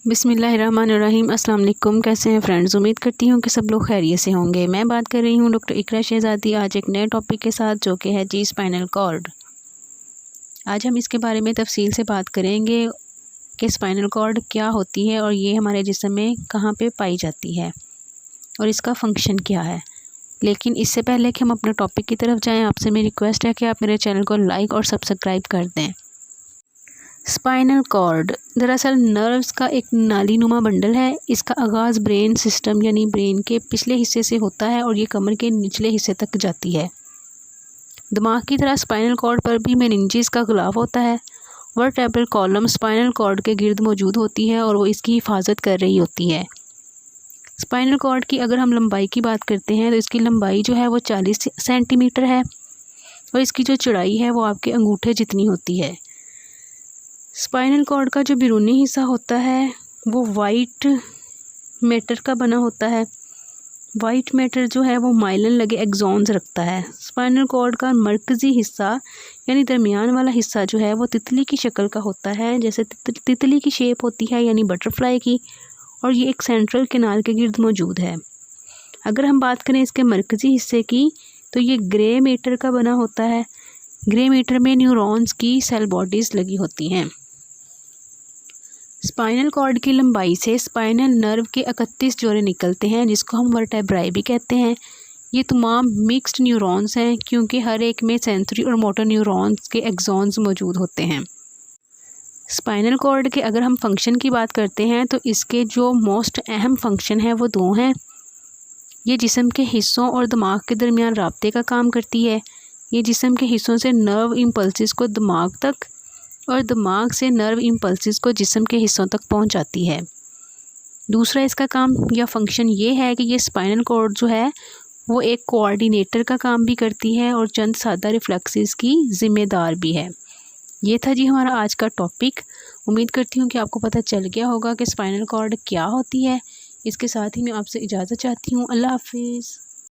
बिस्मिल्लाहिर्रहमानिर्रहीम। अस्सलाम वालेकुम। कैसे हैं फ्रेंड्स? उम्मीद करती हूँ कि सब लोग खैरियत से होंगे। मैं बात कर रही हूँ डॉक्टर इकरा शहज़ादी, आज एक नए टॉपिक के साथ, जो कि है जी स्पाइनल कॉर्ड। आज हम इसके बारे में तफसील से बात करेंगे कि स्पाइनल कॉर्ड क्या होती है और ये हमारे जिस्म में कहाँ पे पाई जाती है और इसका फंक्शन क्या है। लेकिन इससे पहले कि हम अपने टॉपिक की तरफ जाएँ, आपसे मेरी रिक्वेस्ट है कि आप मेरे चैनल को लाइक और सब्सक्राइब कर दें। स्पाइनल कॉर्ड दरअसल नर्व्स का एक नाली नुमा बंडल है। इसका आगाज़ ब्रेन सिस्टम यानी ब्रेन के पिछले हिस्से से होता है और ये कमर के निचले हिस्से तक जाती है। दिमाग की तरह स्पाइनल कॉर्ड पर भी मेनिंजेस का गिलाफ होता है। वर्टेब्रल कॉलम स्पाइनल कॉर्ड के गिर्द मौजूद होती है और वो इसकी हिफाजत कर रही होती है। स्पाइनल कॉर्ड की अगर हम लंबाई की बात करते हैं तो इसकी लंबाई जो है वो 40 सेंटीमीटर है और इसकी जो चौड़ाई है वो आपके अंगूठे जितनी होती है। स्पाइनल कॉर्ड का जो बैरूनी हिस्सा होता है वो वाइट मैटर का बना होता है। वाइट मैटर जो है वो माइलिन लगे एक्सॉन्स रखता है। स्पाइनल कॉर्ड का मरकज़ी हिस्सा यानी दरमियान वाला हिस्सा जो है वो तितली की शक्ल का होता है, जैसे तितली की शेप होती है यानी बटरफ्लाई की, और ये एक सेंट्रल किनार के गिर्द मौजूद है। अगर हम बात करें इसके मरकज़ी हिस्से की तो ये ग्रे मैटर का बना होता है। ग्रे मैटर में न्यूरॉन्स की सेल बॉडीज़ लगी होती हैं। स्पाइनल कॉर्ड की लंबाई से स्पाइनल नर्व के 31 जोड़े निकलते हैं, जिसको हम वर्टेब्राई भी कहते हैं। ये तमाम मिक्स्ड न्यूरॉन्स हैं क्योंकि हर एक में सेंसरी और मोटर न्यूरॉन्स के एक्सॉन्स मौजूद होते हैं। स्पाइनल कॉर्ड के अगर हम फंक्शन की बात करते हैं तो इसके जो मोस्ट अहम फंक्शन है वो दो हैं। ये जिस्म के हिस्सों और दिमाग के दरमियान राब्ते का काम करती है। ये जिस्म के हिस्सों से नर्व इम्पल्सिस को दिमाग तक और दिमाग से नर्व इम्पल्सिस को जिस्म के हिस्सों तक पहुंचाती है। दूसरा इसका काम या फंक्शन ये है कि ये स्पाइनल कॉर्ड जो है वो एक कोऑर्डिनेटर का काम भी करती है और चंद सादा रिफ्लेक्सेस की ज़िम्मेदार भी है। ये था जी हमारा आज का टॉपिक। उम्मीद करती हूँ कि आपको पता चल गया होगा कि स्पाइनल कॉर्ड क्या होती है। इसके साथ ही मैं आपसे इजाज़त चाहती हूँ। अल्लाह हाफिज़।